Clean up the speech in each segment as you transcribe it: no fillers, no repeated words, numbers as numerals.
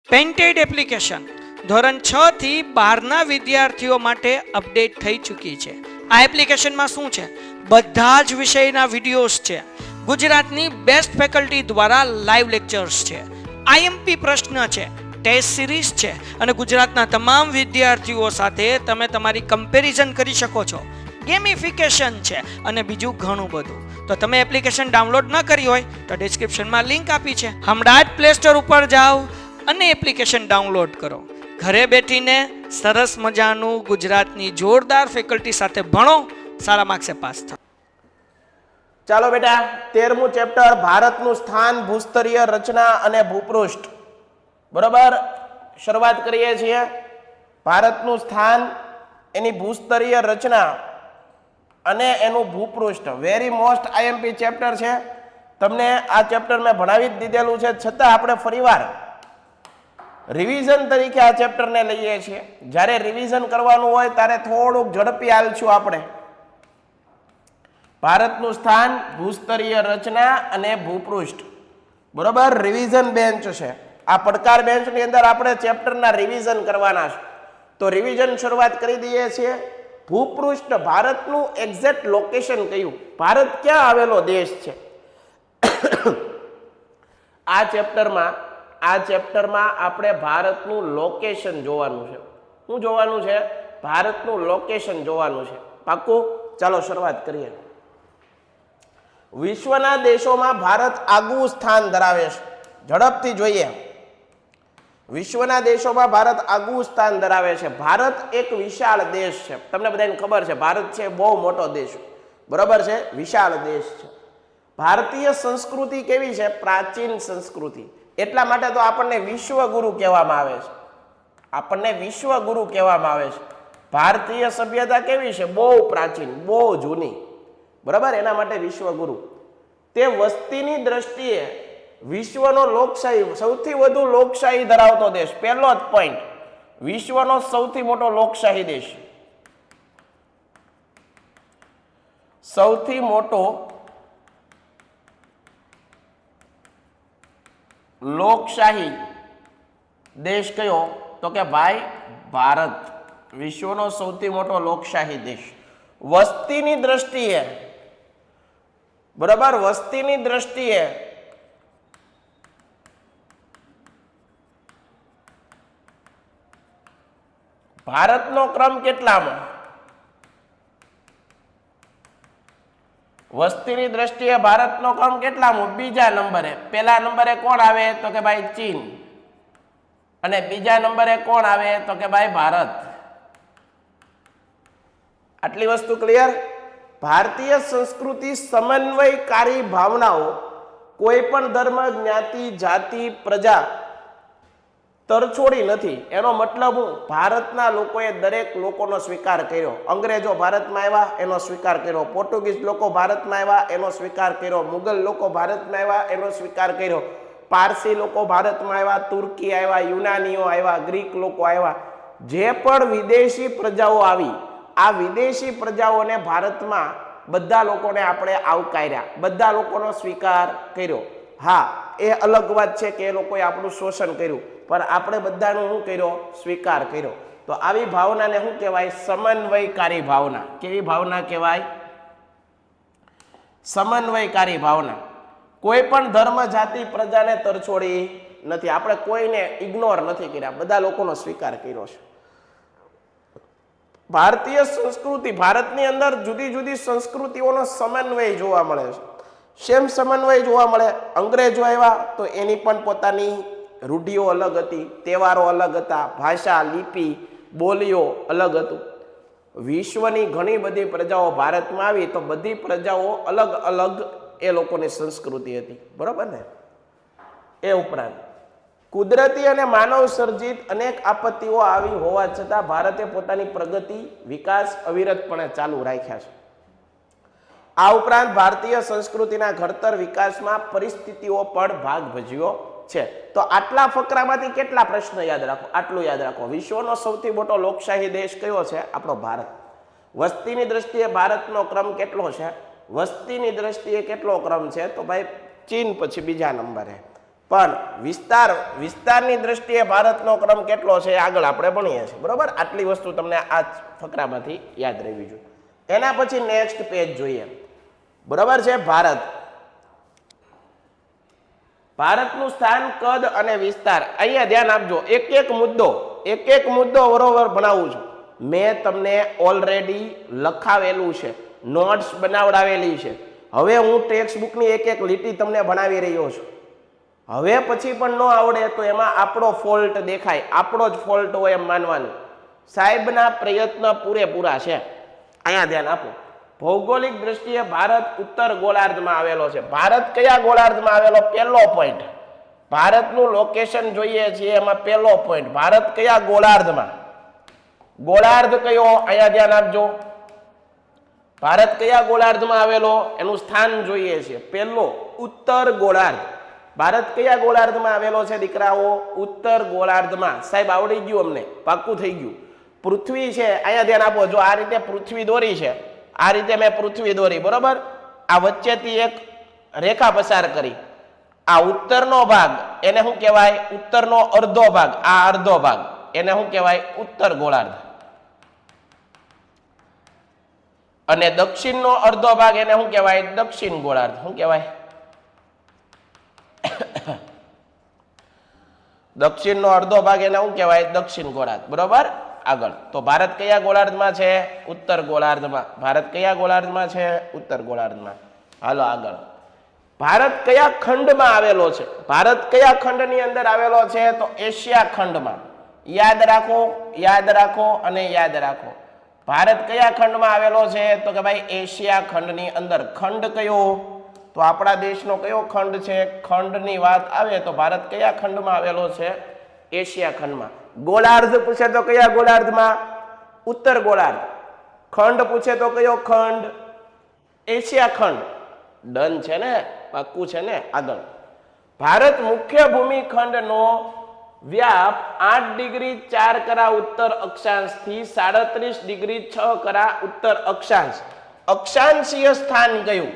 Painted application ધોરણ 6 થી 12ના વિદ્યાર્થીઓ માટે અપડેટ થઈ ચૂકી છે. આ એપ્લિકેશનમાં શું છે? બધા જ વિષયના વિડીયોઝ છે. ગુજરાતની બેસ્ટ ફેકલ્ટી દ્વારા લાઈવ લેક્ચર્સ છે. આઈએમપી પ્રશ્ન છે, ટેસ્ટ સિરીઝ છે અને ગુજરાતના તમામ વિદ્યાર્થીઓ સાથે તમે તમારી કમ્પેરિઝન કરી શકો છો. ગેમિફિકેશન છે અને બીજું ઘણું બધું. તો તમે એપ્લિકેશન ડાઉનલોડ ન કરી હોય તો ડિસ્ક્રિપ્શનમાં લિંક આપી છે. હમણાં જ પ્લે સ્ટોર ઉપર જાઓ અને એપ્લિકેશન ડાઉનલોડ કરો. ઘરે બેઠીને સરસ મજાનું ગુજરાતની જોરદાર ફેકલ્ટી સાથે ભણો, સારા માર્ક્સે પાસ થાઓ. ચાલો બેટા, 13મું ચેપ્ટર ભારતનું સ્થાન, ભૂસ્તરીય રચના અને ભૂપૃષ્ઠ. બરોબર, શરૂઆત કરીએ છીએ. ભારતનું સ્થાન, એની ભૂસ્તરીય રચના અને એનું ભૂપૃષ્ઠ. વેરી મોસ્ટ આઈએમપી ચેપ્ટર છે. તમને આ ચેપ્ટર મેં ભણાવી જ દીધેલું છે, છતાં આપણે ફરીવાર રિવિઝન તરીકે આ ચેપ્ટરને લઈએ છીએ. જ્યારે રિવિઝન કરવાનું હોય ત્યારે થોડુંક ઝડપી હાલશું આપણે. ભારતનું સ્થાન, ભૂસ્તરીય રચના અને ભૂપૃષ્ઠ. બરોબર, રિવિઝન બેન્ચ છે. આ પડકાર બેન્ચની અંદર આપણે ચેપ્ટરના રિવિઝન કરવાના છે. તો રિવિઝન શરૂઆત કરી દઈએ છીએ. ભૂપૃષ્ઠ, ભારતનું એક્ઝેક્ટ લોકેશન કયું, ભારત ક્યાં આવેલો દેશ છે? આ ચેપ્ટરમાં આપણે ભારતનું લોકેશન જોવાનું છે. શું જોવાનું છે? ભારતનું લોકેશન જોવાનું છે. પાક્કું? ચાલો શરૂઆત કરીએ. વિશ્વના દેશોમાં ભારત આગવું સ્થાન ધરાવે છે. ઝડપથી જોઈએ. વિશ્વના દેશોમાં ભારત આગવું સ્થાન ધરાવે છે. ભારત એક વિશાળ દેશ છે. તમને બધાને ખબર છે, ભારત છે બહુ મોટો દેશ. બરોબર છે, વિશાળ દેશ છે. ભારતીય સંસ્કૃતિ કેવી છે? પ્રાચીન સંસ્કૃતિ. એટલા માટે તો આપણને વિશ્વગુરુ કહેવામાં આવે છે. આપણને વિશ્વગુરુ કહેવામાં આવે છે. ભારતીય સભ્યતા કેવી છે? બહુ પ્રાચીન, બહુ જૂની. બરાબર, એના માટે વિશ્વગુરુ. તે વસ્તીની દ્રષ્ટિએ વિશ્વનો લોકશાહી, સૌથી વધુ લોકશાહી ધરાવતો દેશ. પહેલો જ પોઈન્ટ, વિશ્વનો સૌથી મોટો લોકશાહી દેશ. સૌથી મોટો લોકશાહી દેશ કયો? તો કે ભાઈ ભારત. વિશ્વનો સૌથી મોટો લોકશાહી દેશ. વસ્તીની દ્રષ્ટિએ, બરાબર, વસ્તીની દ્રષ્ટિએ ભારતનો ક્રમ કેટલામો? વસ્તીની દ્રષ્ટિએ ભારતનો ક્રમ કેટલામો? બીજા નંબરે. પહેલા નંબરે કોણ આવે? તો કે ભાઈ ચીન. અને બીજા નંબરે કોણ આવે? તો કે ભાઈ ભારત. આટલી વસ્તુ ક્લિયર? ભારતીય સંસ્કૃતિ સમન્વયકારી ભાવનાઓ કોઈ પણ ધર્મ, જ્ઞાતિ, જાતિ, પ્રજા તરછોડી નથી. એનો મતલબ હું, ભારતના લોકોએ દરેક લોકોનો સ્વીકાર કર્યો. અંગ્રેજો ભારતમાં આવ્યા, એનો સ્વીકાર કર્યો. પોર્ટુગીઝ લોકો ભારતમાં આવ્યા, એનો સ્વીકાર કર્યો. મુગલ લોકો ભારતમાં આવ્યા, એનો સ્વીકાર કર્યો. પારસી લોકો ભારતમાં આવ્યા, તુર્કી આવ્યા, યુનાનીઓ આવ્યા, ગ્રીક લોકો આવ્યા. જે પણ વિદેશી પ્રજાઓ આવી, આ વિદેશી પ્રજાઓને ભારતમાં બધા લોકોને આપણે આવકાર્યા, બધા લોકોનો સ્વીકાર કર્યો. હા, એ અલગ વાત છે કે એ લોકોએ આપણું શોષણ કર્યું, પણ આપણે બધાનું શું કર્યો? સ્વીકાર કર્યો. તો આવી ભાવનાને શું કહેવાય? સમન્વયકારી ભાવના. કેવી ભાવના કહેવાય? સમન્વયકારી ભાવના. કોઈ પણ ધર્મ, જાતિ, પ્રજાને તરછોડી નથી. આપણે કોઈને ઇગ્નોર નથી કર્યા, બધા લોકોનો સ્વીકાર કર્યો છે. ભારતીય સંસ્કૃતિ, ભારતની અંદર જુદી જુદી સંસ્કૃતિઓનો સમન્વય જોવા મળે છે. સેમ સમન્વય જોવા મળે. અંગ્રેજો આવ્યા તો એની પણ પોતાની રૂઢિઓ અલગ હતી, તહેવારો અલગ હતા, ભાષા, લિપિ, બોલીઓ અલગ હતું. વિશ્વની ઘણી બધી પ્રજાઓ ભારતમાં આવી તો બધી પ્રજાઓ અલગ અલગ એ લોકોની સંસ્કૃતિ હતી. બરોબર ને? એ ઉપરાંત કુદરતી અને માનવ સર્જિત અનેક આપત્તિઓ આવી હોવા છતાં ભારતે પોતાની પ્રગતિ, વિકાસ અવિરતપણે ચાલુ રાખ્યા છે. આ ઉપરાંત ભારતીય સંસ્કૃતિના ઘડતર, વિકાસમાં પરિસ્થિતિઓ પણ ભાગ ભજવ્યો છે. તો આટલા ફકરામાંથી કેટલા પ્રશ્ન યાદ રાખો? આટલું યાદ રાખો. વિશ્વનો સૌથી મોટો લોકશાહી દેશ કયો છે? આપણો ભારત. વસ્તીની દ્રષ્ટિએ ભારતનો ક્રમ કેટલો છે? વસ્તીની દ્રષ્ટિએ કેટલો ક્રમ છે? તો ભાઈ ચીન પછી બીજા નંબરે. પણ વિસ્તારની દ્રષ્ટિએ ભારતનો ક્રમ કેટલો છે આગળ આપણે ભણીએ છીએ બરોબર. આટલી વસ્તુ તમને આ ફકરામાંથી યાદ રહેવી જોઈએ. એના પછી નેક્સ્ટ પેજ જોઈએ બરોબર છે. ભારતનું સ્થાન, કદ અને વિસ્તાર. અહીંયા ધ્યાન આપજો, એક એક મુદ્દો બરોબર ભણાવું છું. મેં તમને ઓલરેડી લખાવેલું છે, નોટ્સ બનાવડાવેલી છે. હવે હું ટેક્સ્ટ બુકની એક એક લીટી તમને ભણાવી રહ્યો છું. હવે પછી પણ ન આવડે તો એમાં આપણો ફોલ્ટ દેખાય, આપણો જ ફોલ્ટ હોય એમ માનવાનું. સાહેબના પ્રયત્ન પૂરેપૂરા છે. અહીંયા ધ્યાન આપો. ભૌગોલિક દ્રષ્ટિએ ભારત ઉત્તર ગોળાર્ધમાં આવેલો છે. ભારત કયા ગોળાર્ધમાં આવેલો? પહેલો પોઈન્ટ. ભારતનું લોકેશન જોઈએ છીએ એમાં પહેલો પોઈન્ટ. ભારત કયા ગોળાર્ધમાં? ગોળાર્ધ કયો? અહીંયા ધ્યાન આપજો. ભારત કયા ગોળાર્ધમાં આવેલો એનું સ્થાન જોઈએ છે. પહેલો ઉત્તર ગોળાર્ધ. ભારત કયા ગોળાર્ધમાં આવેલો છે દીકરાઓ? ઉત્તર ગોળાર્ધમાં. સાહેબ આવડી ગયું, અમને પાક્કું થઈ ગયું. પૃથ્વી છે, અહીંયા ધ્યાન આપો. જો આ રીતે પૃથ્વી દોરી છે, આ રીતે મેં પૃથ્વી દોરી બરોબર. આ વચ્ચેથી એક રેખા પસાર કરી. આ ઉત્તરનો ભાગ એને શું કહેવાય? ઉત્તરનો અડધો ભાગ. આ અડધો ભાગ એને શું કહેવાય? ઉત્તર ગોળાર્ધ. અને દક્ષિણનો અડધો ભાગ એને શું કહેવાય? દક્ષિણ ગોળાર્ધ. શું કહેવાય? દક્ષિણનો અડધો ભાગ એને શું કહેવાય? દક્ષિણ ગોળાર્ધ બરોબર. આગળ તો ભારત કયા ગોળાર્ધમાં છે? ઉત્તર ગોળાર્ધમાં. ભારત કયા ગોળાર્ધમાં છે? ઉત્તર ગોળાર્ધમાં. હાલો આગળ. ભારત કયા ખંડમાં આવેલો છે? ભારત કયા ખંડની અંદર આવેલો છે? તો એશિયા ખંડમાં. યાદ રાખો, યાદ રાખો અને યાદ રાખો. ભારત કયા ખંડમાં આવેલો છે? તો કે ભાઈ એશિયા ખંડની અંદર. ખંડ કયો? તો આપણા દેશનો કયો ખંડ છે? ખંડની વાત આવે તો ભારત કયા ખંડમાં આવેલો છે? એશિયા ખંડમાં. ગોળાર્ધ પૂછે તો કયા ગોળાર્ધમાં? ઉત્તર ગોળાર્ધ. ખંડ પૂછે તો કયો ખંડ? એશિયા ખંડ. ડન છે ને? પાક્કું છે ને? આગળ. ભારત મુખ્ય ભૂમિખંડનો વ્યાપ 8 ડિગ્રી 4 કરા ઉત્તર અક્ષાંશથી 37 ડિગ્રી 6 કરા ઉત્તર અક્ષાંશ. અક્ષાંશીય સ્થાન કયું?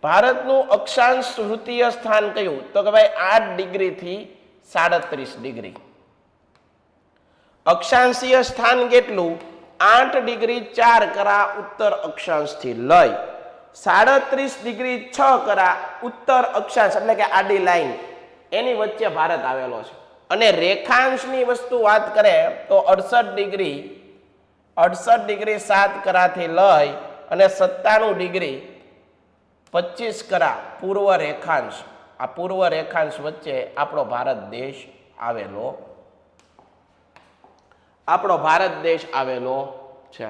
ભારતનું અક્ષાંશ વૃત્તીય સ્થાન કયું? તો કે ભાઈ 8 ડિગ્રીથી 37 ડિગ્રી. અક્ષાંશીય સ્થાન કેટલું? 8 ડિગ્રી 4 કરા ઉત્તર અક્ષાંશથી લઈ 37 ડિગ્રી 6 કરા ઉત્તર અક્ષાંશ એટલે કે આડી લાઈન એની વચ્ચે ભારત આવેલો છે. અને રેખાંશની વસ્તુ વાત કરે તો 68 ડિગ્રી 7 કરાથી લઈ અને 97 ડિગ્રી 25 કરા પૂર્વ રેખાંશ. આ પૂર્વ રેખાંશ વચ્ચે આપણો ભારત દેશ આવેલો છે.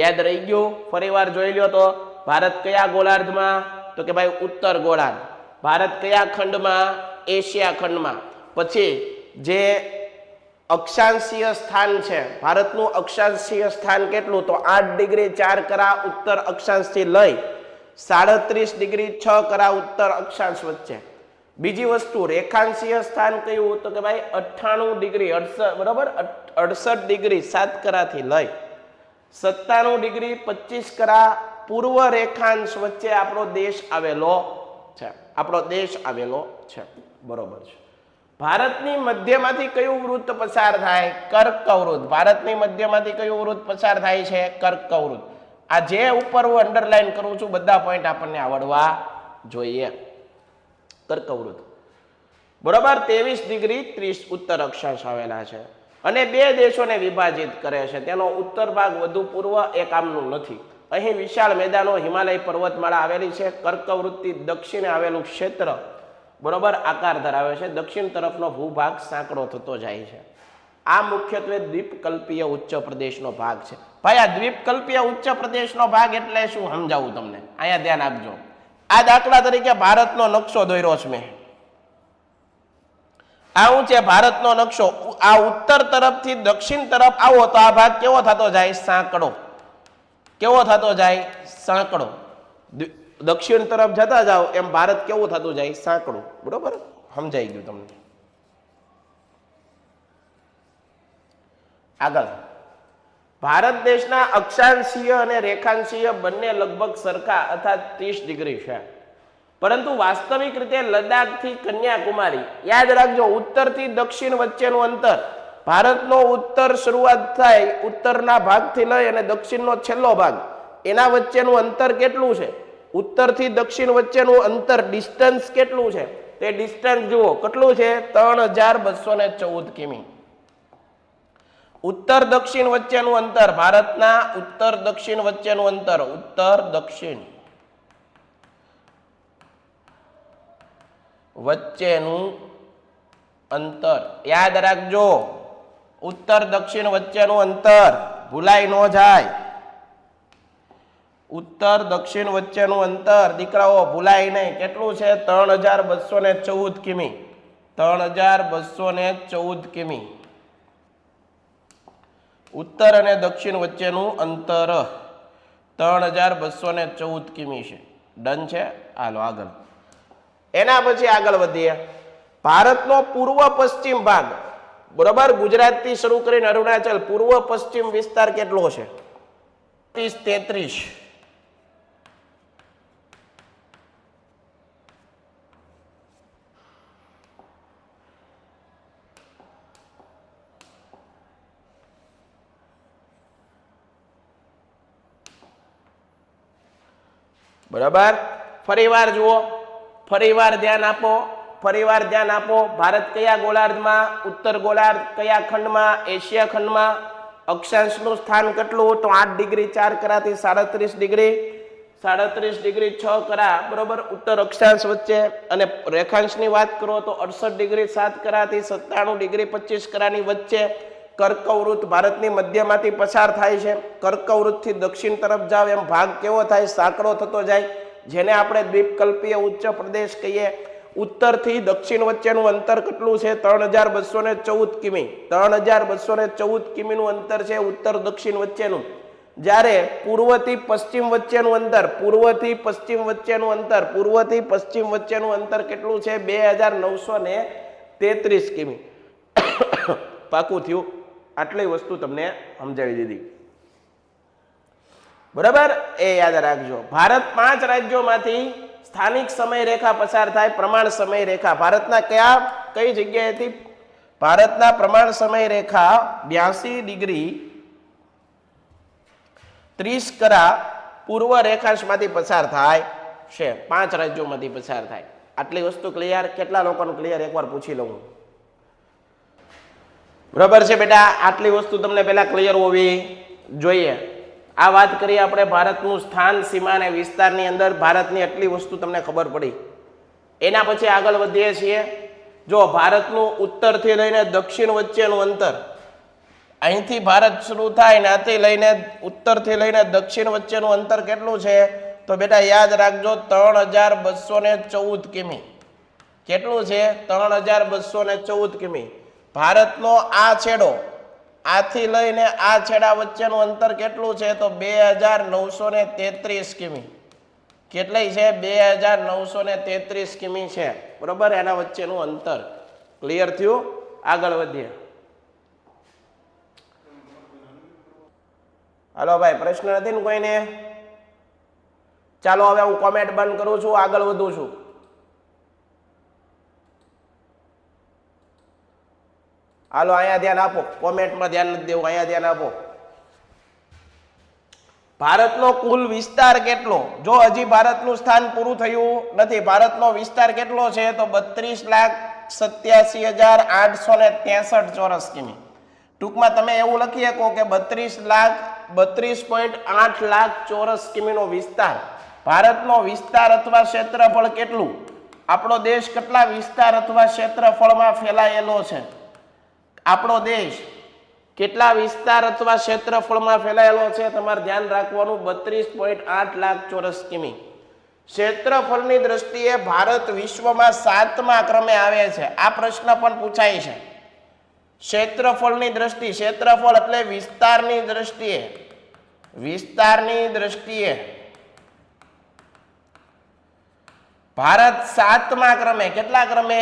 યાદ રહી ગયું? ફરીવાર જોઈ લ્યો તો. ભારત કયા ગોળાર્ધમાં? તો કે ભાઈ ઉત્તર ગોળાર્ધ. ભારત કયા ખંડમાં? એશિયા ખંડમાં. પછી જે અક્ષાંશીય સ્થાન છે, ભારતનું અક્ષાંશીય સ્થાન કેટલું? તો 8 ડિગ્રી 4 કરા ઉત્તર અક્ષાંશથી લઈ 37 ડિગ્રી 6 કરા ઉત્તર અક્ષાંશ વચ્ચે. બીજી વસ્તુ રેખાંશીય સ્થાન કયું? તો કે ભાઈ 98 ડિગ્રી 68 ડિગ્રી 7 કરાથી લઈ 97 ડિગ્રી 25 કરા પૂર્વ રેખાંશ વચ્ચે આપણો દેશ આવેલો છે. બરોબર છે. ભારતની મધ્યમાંથી કયું વૃત્ત પસાર થાય? કર્કવૃત્ત. ભારતની મધ્યમાંથી કયું વૃત્ત પસાર થાય છે? કર્કવૃત્ત. આ જે ઉપર હું અંડરલાઈન કરું છું બધા પોઈન્ટ આપણને આવડવા જોઈએ. કર્કવૃત્ત બરોબર. 23 ડિગ્રી 30 ઉત્તર અક્ષાંશ આવેલા છે અને બે દેશોને વિભાજિત કરે છે. તેનો ઉત્તર ભાગ વધુ પૂર્વ એક આમનું નથી. અહીં વિશાળ મેદાનો, હિમાલય પર્વતમાળા આવેલી છે. કર્કવૃત્તિ દક્ષિણે આવેલું ક્ષેત્ર બરોબર આકાર ધરાવે છે. દક્ષિણ તરફનો ભૂભાગ સાંકડો થતો જાય છે. આ મુખ્યત્વે દ્વીપકલ્પીય ઉચ્ચ પ્રદેશનો ભાગ છે. ભાઈ આ દ્વીપકલ્પીય ઉચ્ચ પ્રદેશનો ભાગ એટલે શું સમજાવું તમને? અહીંયા ધ્યાન આપજો. આ દાખલા તરીકે ભારતનો નકશો દોર્યો છે મેં. આવું છે ભારતનો નકશો. આ ઉત્તર તરફથી દક્ષિણ તરફ આવો તો આ ભાગ કેવો થતો જાય? સાંકડો. કેવો થતો જાય? સાંકડો. દક્ષિણ તરફ જતા જાઓ એમ ભારત કેવું થતું જાય? સાંકડું. બરોબર? સમજાઈ ગયું તમને? આગળ. ભારત દેશના અક્ષાંશીય અને રેખાંશીય બંને લગભગ સરખા અર્થાત 30 ડિગ્રી છે. પરંતુ વાસ્તવિક રીતે લદ્દાખથી કન્યાકુમારી, યાદ રાખજો, ઉત્તરથી દક્ષિણ વચ્ચેનું અંતર, ભારતનો ઉત્તર શરૂઆત થાય ઉત્તરના ભાગથી લઈ અને દક્ષિણનો છેલ્લો ભાગ, એના વચ્ચેનું અંતર કેટલું છે? ઉત્તરથી દક્ષિણ વચ્ચેનું અંતર ડિસ્ટન્સ કેટલું છે? તે ડિસ્ટન્સ જુઓ કેટલું છે? 3214 કિમી. ઉત્તર દક્ષિણ વચ્ચેનું અંતર, ભારતના ઉત્તર દક્ષિણ વચ્ચેનું અંતર, ઉત્તર દક્ષિણ વચ્ચેનું અંતર, યાદ રાખજો, ઉત્તર દક્ષિણ વચ્ચેનું અંતર ભૂલાઈ ન જાય. ઉત્તર દક્ષિણ વચ્ચેનું અંતર દીકરાઓ ભૂલાય નહીં. કેટલું છે? 3214 કિમી. 3214 કિમી ઉત્તર અને દક્ષિણ વચ્ચેનું અંતર 3214 કિમી છે. ડન છે? હાલો આગળ. એના પછી આગળ વધીએ. ભારતનો પૂર્વ પશ્ચિમ ભાગ, બરોબર, ગુજરાતથી શરૂ કરીને અરુણાચલ, પૂર્વ પશ્ચિમ વિસ્તાર કેટલો છે? 33. બરાબર. ફરીવાર જુઓ, ફરીવાર ધ્યાન આપો, ફરીવાર ધ્યાન આપો. ભારત કયા ગોળાર્ધમાં? ઉત્તર ગોળાર્ધ. કયા ખંડમાં? એશિયા ખંડમાં. અક્ષાંશનું સ્થાન કેટલું? તો 8 ડિગ્રી 4 કરાથી 37 ડિગ્રી, 37 ડિગ્રી 6 કરા, બરોબર, ઉત્તર અક્ષાંશ વચ્ચે. અને રેખાંશની વાત કરો તો 68 ડિગ્રી 7 કરાથી 97 ડિગ્રી 25 કરાની વચ્ચે. કર્કવૃત્ત ભારતની મધ્યમાંથી પસાર થાય છે. કર્કવૃત્તથી દક્ષિણ તરફ જાવ એમ ભાગ કેવો થાય? સાંકડો થતો જાય, જેને આપણે દ્વીપકલ્પીય ઉચ્ચ પ્રદેશ કહીએ. ઉત્તરથી દક્ષિણ વચ્ચેનું અંતર કેટલું છે? 3214 કિમી. 3214 કિમીનું અંતર છે ઉત્તર દક્ષિણ વચ્ચેનું. જ્યારે પૂર્વથી પશ્ચિમ વચ્ચેનું અંતર, પૂર્વથી પશ્ચિમ વચ્ચેનું અંતર, પૂર્વથી પશ્ચિમ વચ્ચેનું અંતર કેટલું છે? 2933 કિમી. પાકું થયું? આટલી વસ્તુ તમને સમજાવી દીધી, બરાબર? એ યાદ રાખજો. ભારત 5 રાજ્યોમાંથી સ્થાનિક સમય રેખા પસાર થાય, પ્રમાણ સમય રેખા. ભારતના કઈ જગ્યાએથી? ભારતના પ્રમાણ સમય રેખા 82 ડિગ્રી 30 કરા પૂર્વ રેખાંશમાંથી પસાર થાય છે. 5 રાજ્યોમાંથી પસાર થાય. આટલી વસ્તુ ક્લિયર? કેટલા લોકોનું ક્લિયર? એકવાર પૂછી લઉં. બરાબર છે બેટા? આટલી વસ્તુ તમને પહેલા ક્લિયર હોવી જોઈએ. આ વાત કરીએ આપણે ભારતનું સ્થાન, સીમા અને વિસ્તારની અંદર. ભારતની આટલી વસ્તુ તમને ખબર પડી. એના પછી આગળ વધીએ છીએ. જો ભારતનું ઉત્તરથી લઈને દક્ષિણ વચ્ચેનું અંતર, અહીંથી ભારત શરૂ થાય ને આથી લઈને ઉત્તરથી લઈને દક્ષિણ વચ્ચેનું અંતર કેટલું છે? તો બેટા યાદ રાખજો, 3214 કિમી. કેટલું છે? 3214 કિમી. ભારતનો આ છેડો, આથી લઈને આ છેડા વચ્ચેનું અંતર કેટલું છે? તો 2933 કિમી. કેટલી છે? 2933 કિમી છે, બરોબર, એના વચ્ચેનું અંતર. ક્લિયર થયું? આગળ વધીએ. હાલો ભાઈ, પ્રશ્ન નથી ને કોઈને? ચાલો હવે હું કોમેન્ટ બંધ કરું છું, આગળ વધું છું. હાલો અહીંયા ધ્યાન આપો, કોમેન્ટમાં ધ્યાન નથી દેવું, અહીંયા ધ્યાન આપો. ભારતનો કુલ વિસ્તાર કેટલો? જો હજી ભારતનું સ્થાન પૂરું થયું નથી. ભારતનો વિસ્તાર કેટલો છે? તો 32,87,863 ચોરસ કિમી. ટૂંકમાં તમે એવું લખી શકો કે 32.8 લાખ ચોરસ કિમીનો વિસ્તાર. ભારતનો વિસ્તાર અથવા ક્ષેત્રફળ કેટલું? આપણો દેશ કેટલા વિસ્તાર અથવા ક્ષેત્રફળમાં ફેલાયેલો છે? આપણો દેશ કેટલા વિસ્તાર અથવા ક્ષેત્રફળમાં ફેલાયેલો છે? તમારે ધ્યાન રાખવાનું, 32.8 લાખ ચોરસ કિમી. ક્ષેત્રફળની દ્રષ્ટિએ ભારત વિશ્વમાં 7મા ક્રમે આવે છે. આ પ્રશ્ન પણ પૂછાય છે. ક્ષેત્રફળની દ્રષ્ટિ, ક્ષેત્રફળ એટલે વિસ્તારની દ્રષ્ટિએ, વિસ્તારની દ્રષ્ટિએ ભારત 7મા ક્રમે. કેટલા ક્રમે?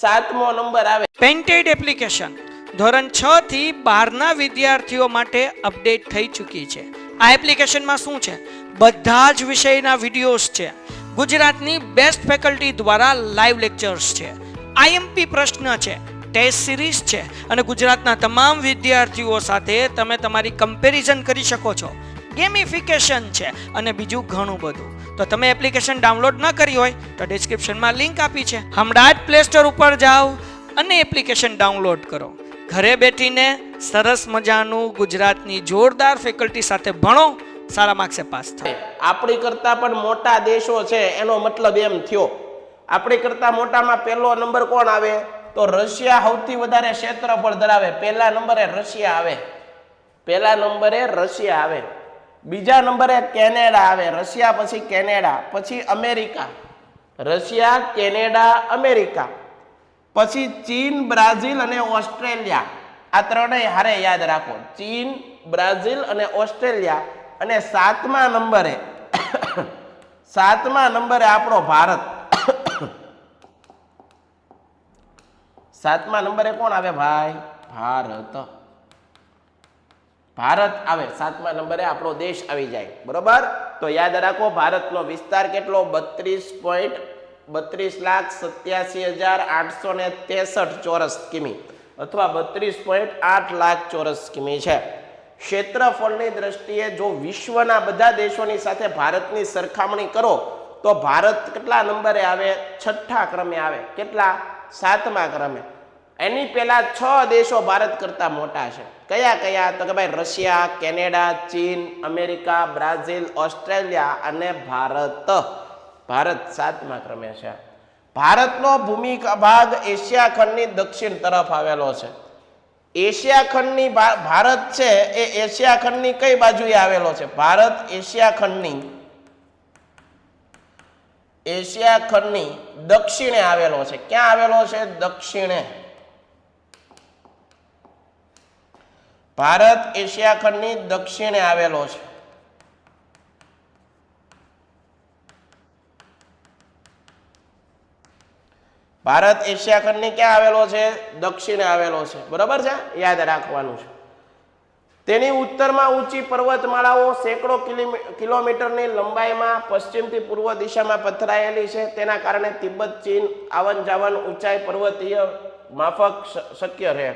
7મો નંબર આવે. પેન્ટેડ એપ્લિકેશન ધોરણ 6 થી 12ના વિદ્યાર્થીઓ માટે અપડેટ થઈ ચૂકી છે. આ એપ્લિકેશનમાં શું છે? બધા જ વિષયના વિડીયોઝ છે. ગુજરાતની બેસ્ટ ફેકલ્ટી દ્વારા લાઈવ લેક્ચર્સ છે, આઈએમપી પ્રશ્ન છે, ટેસ્ટ સિરીઝ છે અને ગુજરાતના તમામ વિદ્યાર્થીઓ સાથે તમે તમારી કમ્પેરિઝન કરી શકો છો. ગેમિફિકેશન છે અને બીજું ઘણું બધું. તો તમે એપ્લિકેશન ડાઉનલોડ ન કરી હોય તો ડિસ્ક્રિપ્શનમાં લિંક આપી છે, હમણાં જ પ્લે સ્ટોર ઉપર જાઓ અને એપ્લિકેશન ડાઉનલોડ કરો. ઘરે બેઠીને સરસ મજાનું ગુજરાતની જોરદાર ફેકલ્ટી સાથે ભણો, સારા માર્ક્સે પાસ થાય. આપણી કરતા પણ મોટા દેશો છે એનો મતલબ એમ થયો. આપણી કરતા મોટામાં પહેલો નંબર કોણ આવે? તો રશિયા સૌથી વધારે ક્ષેત્રફળ ધરાવે. પહેલા નંબરે રશિયા આવે. પહેલા નંબરે રશિયા આવે. બીજા નંબરે કેનેડા આવે. રશિયા પછી કેનેડા, પછી અમેરિકા. રશિયા, કેનેડા, અમેરિકા, પછી ચીન, બ્રાઝિલ અને ઓસ્ટ્રેલિયા. આ ત્રણેય હારે યાદ રાખો. ચીન, બ્રાઝિલ અને ઓસ્ટ્રેલિયા. અને સાતમા નંબરે આપણો ભારત. સાતમા નંબરે કોણ આવે ભાઈ? ભારત. ભારત આવે સાતમા નંબરે, આપણો દેશ આવી જાય. બરોબર? તો યાદ રાખો, ભારતનો વિસ્તાર કેટલો? 32,87,863 ચોરસ કિમી અથવા 32.8 લાખ ચોરસ કિમી છે. ક્ષેત્રફળની દ્રષ્ટિએ જો વિશ્વના બધા દેશોની સાથે ભારતની સરખામણી કરો તો ભારત કેટલા નંબરે આવે? છઠ્ઠા ક્રમે આવે. કેટલા? સાતમા ક્રમે. એની પહેલા 6 દેશો ભારત કરતા મોટા છે. કયા કયા? તો કે ભાઈ રશિયા, કેનેડા, ચીન, અમેરિકા, બ્રાઝિલ, ઓસ્ટ્રેલિયા અને ભારત. ભારત સાતમા ક્રમે છે. ભારતનો ભૂમિ ભાગ એશિયા ખંડની દક્ષિણ તરફ આવેલો છે. એશિયા ખંડની ભારત છે એ એશિયા ખંડની કઈ બાજુએ આવેલો છે? ભારત એશિયા ખંડની દક્ષિણે આવેલો છે. ક્યાં આવેલો છે? દક્ષિણે. ભારત એશિયા ખંડની દક્ષિણે આવેલો છે. ભારત એશિયા ખંડની ક્યાં આવેલો છે? દક્ષિણે આવેલો છે. બરોબર છે? યાદ રાખવાનું છે. તેની ઉત્તરમાં ઊંચી પર્વતમાળાઓ સેંકડો કિલોમીટરની લંબાઈમાં પશ્ચિમથી પૂર્વ દિશામાં પથરાયેલી છે. તેના કારણે તિબ્બત, ચીન આવન જાવન ઊંચાઈ પર્વતીય માફક શક્ય રહે.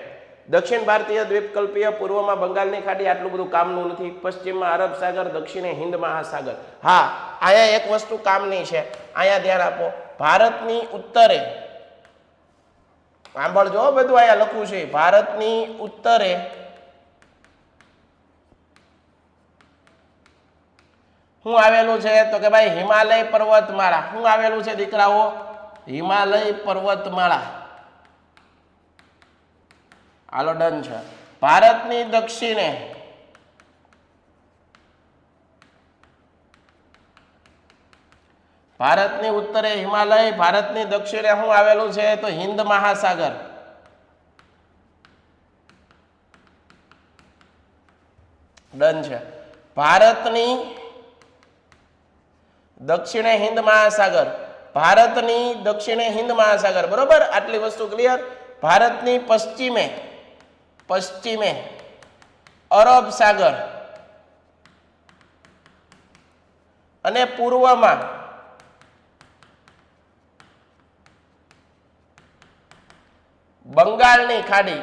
દક્ષિણ ભારતીય દ્વીપકલ્પીય, પૂર્વમાં બંગાળની ખાડી. આટલું બધું કામનું નથી. પશ્ચિમમાં અરબ સાગર, દક્ષિણે હિન્દ મહાસાગર. હા, અહીંયા એક વસ્તુ કામની છે, અહીંયા ધ્યાન આપો. ભારતની ઉત્તરે, સાંભળજો બધું અહીંયા લખવું છે. ભારતની ઉત્તરે શું આવેલું છે? તો કે ભાઈ હિમાલય પર્વતમાળા. શું આવેલું છે દીકરાઓ? હિમાલય પર્વતમાળા. હાલો ડન છે. ભારતની દક્ષિણે ભારતની ઉત્તરે હિમાલય, ભારતની દક્ષિણે શું આવેલું છે? તો હિન્દ મહાસાગર. ડન છે. ભારતની દક્ષિણે હિન્દ મહાસાગર. ભારતની દક્ષિણે હિન્દ મહાસાગર. બરોબર? આટલી વસ્તુ ક્લિયર. ભારતની પશ્ચિમે અરબ સાગર અને પૂર્વમાં બંગાળની ખાડી.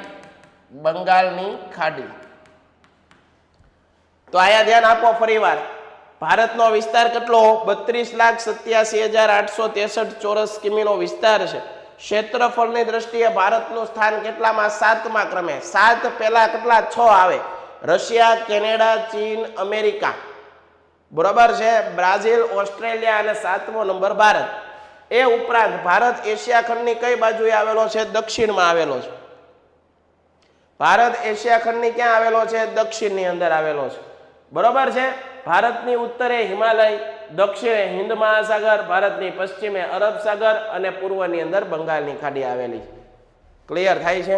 તો આયા ધ્યાન આપો ફરીવાર. ભારતનો વિસ્તાર કેટલો? 32,87,863 ચોરસ કિમીનો વિસ્તાર છે. ક્ષેત્રફળની દ્રષ્ટિએ ભારતનું સ્થાન કેટલામાં? સાતમા ક્રમે. સાત પહેલા કેટલા? 6 આવે. રશિયા, કેનેડા, ચીન, અમેરિકા. બરોબર છે? બ્રાઝિલ, ઓસ્ટ્રેલિયા અને સાતમો નંબર ભારત. એ ઉપરાંત ભારત એશિયા ખંડની કઈ બાજુએ આવેલો છે? દક્ષિણમાં આવેલો છે. ભારત એશિયા ખંડની ક્યાં આવેલો છે? દક્ષિણની અંદર આવેલો છે. બરોબર છે? ભારતની ઉત્તરે હિમાલય, દક્ષિણે હિન્દ મહાસાગર, ભારતની પશ્ચિમે અરબ સાગર અને પૂર્વની અંદર બંગાળની ખાડી આવેલી છે. ક્લિયર થાય છે?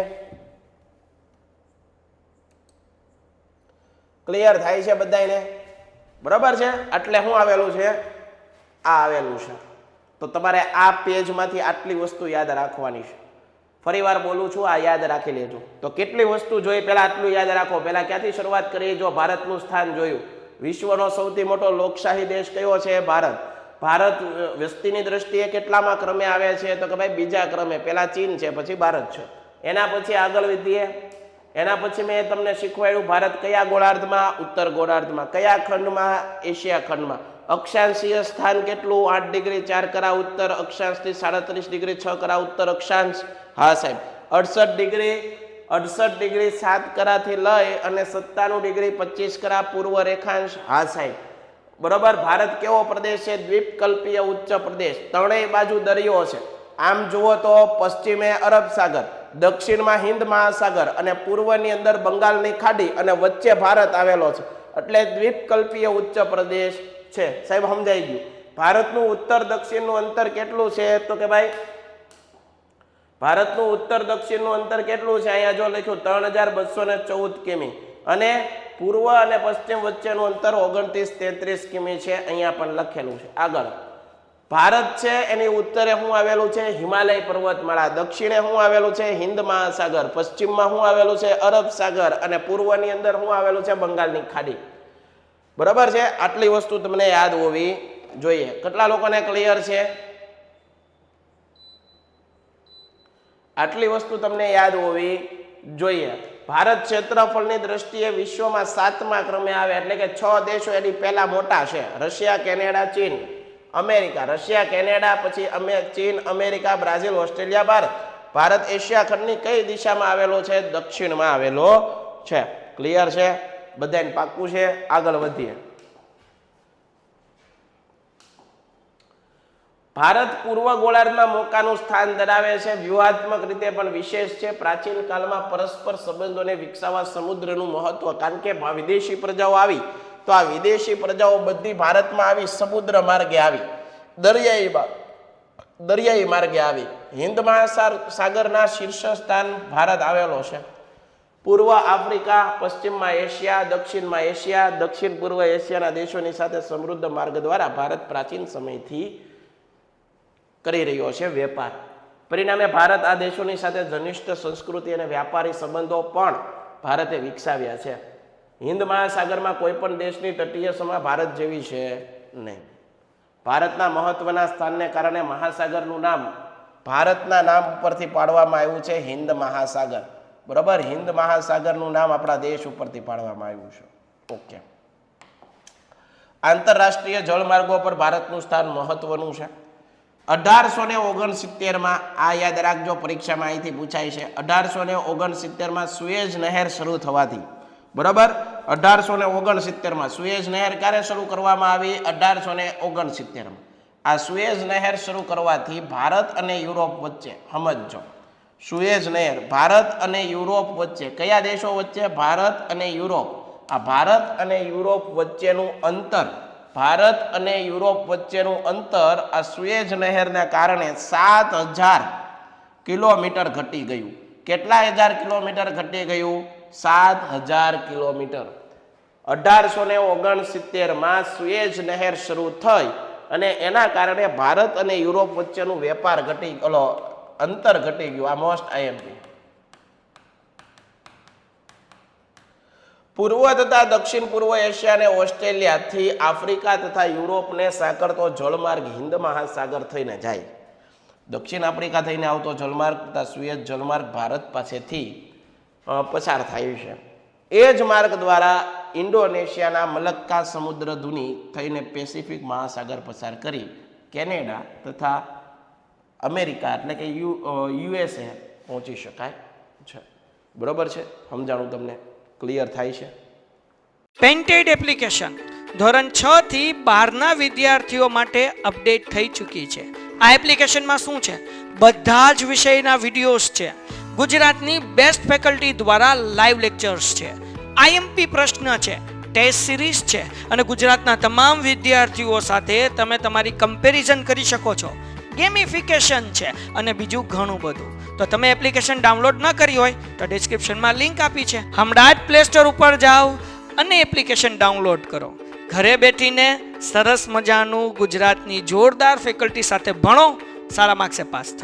ક્લિયર થાય છે બધાને? બરોબર છે? એટલે શું આવેલું છે? આ આવેલું છે. તો તમારે આ પેજમાંથી આટલી વસ્તુ યાદ રાખવાની છે. ફરીવાર બોલું છું, આ યાદ રાખી લેજો. તો કેટલી વસ્તુ જોઈ? પહેલા આટલું યાદ રાખો. પહેલા ક્યાંથી શરૂઆત કરીએ? જો ભારતનું સ્થાન જોયું. વિશ્વનો સૌથી મોટો લોકશાહી દેશ કયો છે? ભારત. ભારત વસ્તીની દ્રષ્ટિએ કેટલામાં ક્રમે આવે છે? તો કે ભાઈ બીજા ક્રમે. પહેલા ચીન છે, પછી ભારત છે. એના પછી આગળ વધીએ. એના પછી મેં તમને શીખવાડ્યું ભારત કયા ગોળાર્ધમાં? ઉત્તર ગોળાર્ધમાં. કયા ખંડમાં? એશિયા ખંડમાં. અક્ષાંશીય સ્થાન કેટલું? 8 ડિગ્રી 4 કરા ઉત્તર અક્ષાંશથી 37 ડિગ્રી 6 કરા ઉત્તર અક્ષાંશ. હા સાહેબ. 68 ડિગ્રી 7 કરાથી લઈ અને 97 ડિગ્રી 25 કરા પૂર્વ રેખાંશ. હા સાહેબ. બરોબર. ભારત કેવો પ્રદેશ છે? દ્વીપકલ્પીય ઉચ્ચ પ્રદેશ. ત્રણેય બાજુ દરિયો છે. આમ જુઓ તો પશ્ચિમે અરબ સાગર, દક્ષિણમાં હિન્દ મહાસાગર અને પૂર્વની અંદર બંગાળની ખાડી અને વચ્ચે ભારત આવેલો છે. એટલે દ્વીપકલ્પીય ઉચ્ચ પ્રદેશ છે. સાહેબ સમજાઈ ગયું? ભારતનું ઉત્તર દક્ષિણનું અંતર કેટલું છે? તો કે ભાઈ ભારતનું ઉત્તર દક્ષિણનું અંતર કેટલું છે? અહીંયા જો લખ્યું 3214 કિમી અને પૂર્વ અને પશ્ચિમ વચ્ચેનું અંતર 2933 કિમી છે. અહીંયા પણ લખેલું છે. આગળ ભારત છે એની ઉત્તરે શું આવેલું છે? હિમાલય પર્વતમાળા. દક્ષિણે શું આવેલું છે? હિન્દ મહાસાગર. પશ્ચિમમાં શું આવેલું છે? અરબ સાગર. અને પૂર્વની અંદર શું આવેલું છે? બંગાળની ખાડી. બરાબર છે? આટલી વસ્તુ તમને યાદ હોવી જોઈએ. કેટલા લોકોને ક્લિયર છે? આટલી વસ્તુ તમને યાદ હોવી જોઈએ. ભારત ક્ષેત્રફળની દ્રષ્ટિએ વિશ્વમાં 7મા ક્રમે આવે, એટલે કે 6 દેશો એની પહેલા મોટા છે. રશિયા, કેનેડા, ચીન, અમેરિકા. રશિયા, કેનેડા, પછી ચીન, America, Brazil, Australia, Bharat. Bharat Asia ખંડની કઈ દિશામાં આવેલો છે? દક્ષિણમાં આવેલો છે. ક્લિયર છે? બધાને પાક્કું છે? આગળ વધીએ. ભારત પૂર્વ ગોળાર્ધમાં મોકાનું સ્થાન ધરાવે છે. વ્યૂહાત્મક રીતે પણ વિશેષ છે. પ્રાચીન કાળમાં પરસ્પર સંબંધોને વિકસાવવા સમુદ્રનું મહત્વ, કારણ કે વિદેશી પ્રજાઓ આવી તો આ વિદેશી પ્રજાઓ બધી ભારતમાં આવી, સમુદ્ર માર્ગે આવી, દરિયાઈ માર્ગે આવી. હિન્દ મહાસાગરના શીર્ષ સ્થાન ભારત આવેલો છે. પૂર્વ આફ્રિકા, પશ્ચિમમાં એશિયા, દક્ષિણમાં એશિયા, દક્ષિણ પૂર્વ એશિયાના દેશોની સાથે સમૃદ્ધ માર્ગ દ્વારા ભારત પ્રાચીન સમયથી કરી રહ્યો છે વેપાર. પરિણામે ભારત આ દેશોની સાથે ઘનિષ્ઠ સંસ્કૃતિ અને વ્યાપારી સંબંધો પણ ભારતે વિકસાવ્યા છે. હિન્દ મહાસાગરમાં કોઈ પણ દેશની તટીય સીમા ભારત જેવી છે નહીં. ભારતના મહત્વના સ્થાનને કારણે મહાસાગરનું નામ ભારતના નામ ઉપરથી પાડવામાં આવ્યું છે, હિન્દ મહાસાગર. બરોબર? હિન્દ મહાસાગરનું નામ આપણા દેશ ઉપરથી પાડવામાં આવ્યું છે. ઓકે. આંતરરાષ્ટ્રીય જળમાર્ગો પર ભારતનું સ્થાન મહત્વનું છે. 1869માં, આ યાદ રાખજો, પરીક્ષામાં અહીંથી પૂછાય છે. 1869માં સુએઝ નહેર શરૂ થવાથી, બરાબર, 1869માં સુએઝ નહેર ક્યારે શરૂ કરવામાં આવી? 1869માં. આ સુએઝ નહેર શરૂ કરવાથી ભારત અને યુરોપ વચ્ચે, સમજો, સુએઝ નહેર ભારત અને યુરોપ વચ્ચે, કયા દેશો વચ્ચે? ભારત અને યુરોપ. આ ભારત અને યુરોપ વચ્ચેનું અંતર, ભારત અને યુરોપ વચ્ચેનું અંતર આ સુએઝ નહેરના કારણે 7000 કિલોમીટર ઘટી ગયું. કેટલા હજાર કિલોમીટર ઘટી ગયું? 7000 કિલોમીટર. 1869માં સુએઝ નહેર શરૂ થઈ અને એના કારણે ભારત અને યુરોપ વચ્ચેનું વેપાર અંતર ઘટી ગયું. આ મોસ્ટ આઈએમપી. પૂર્વ તથા દક્ષિણ પૂર્વ એશિયા અને ઓસ્ટ્રેલિયાથી આફ્રિકા તથા યુરોપને સાંકળતો જળમાર્ગ હિન્દ મહાસાગર થઈને જાય. દક્ષિણ આફ્રિકા થઈને આવતો જળમાર્ગ તથા સુએઝ જળમાર્ગ ભારત પાસેથી પસાર થાય છે. એ જ માર્ગ દ્વારા ઇન્ડોનેશિયાના મલક્કા સમુદ્ર ધુની થઈને પેસિફિક મહાસાગર પસાર કરી કેનેડા તથા અમેરિકા, એટલે કે યુએસએ પહોંચી શકાય છે. બરોબર છે? સમજાણું તમને? ક્લિયર થાય છે? પેન્ટેડ એપ્લિકેશન ધોરણ 6 થી 12ના વિદ્યાર્થીઓ માટે અપડેટ થઈ ચૂકી છે. આ એપ્લિકેશનમાં શું છે? બધા જ વિષયના વિડીયોઝ છે. ગુજરાતની બેસ્ટ ફેકલ્ટી દ્વારા લાઈવ લેક્ચર્સ છે, આઈએમપી પ્રશ્ન છે, ટેસ્ટ સિરીઝ છે અને ગુજરાતના તમામ વિદ્યાર્થીઓ સાથે તમે તમારી કમ્પેરિઝન કરી શકો છો. ગેમિફિકેશન છે અને બીજું ઘણું બધું. તો તમે એપ્લિકેશન ડાઉનલોડ ન કરી હોય તો ડિસ્ક્રિપ્શનમાં લિંક આપી છે, હમણાં જ પ્લે સ્ટોર ઉપર જાઓ અને એપ્લિકેશન ડાઉનલોડ કરો. ઘરે બેઠીને સરસ મજાનું ગુજરાતની જોરદાર ફેકલ્ટી સાથે ભણો, સારા માર્ક્સે પાસ થાઓ.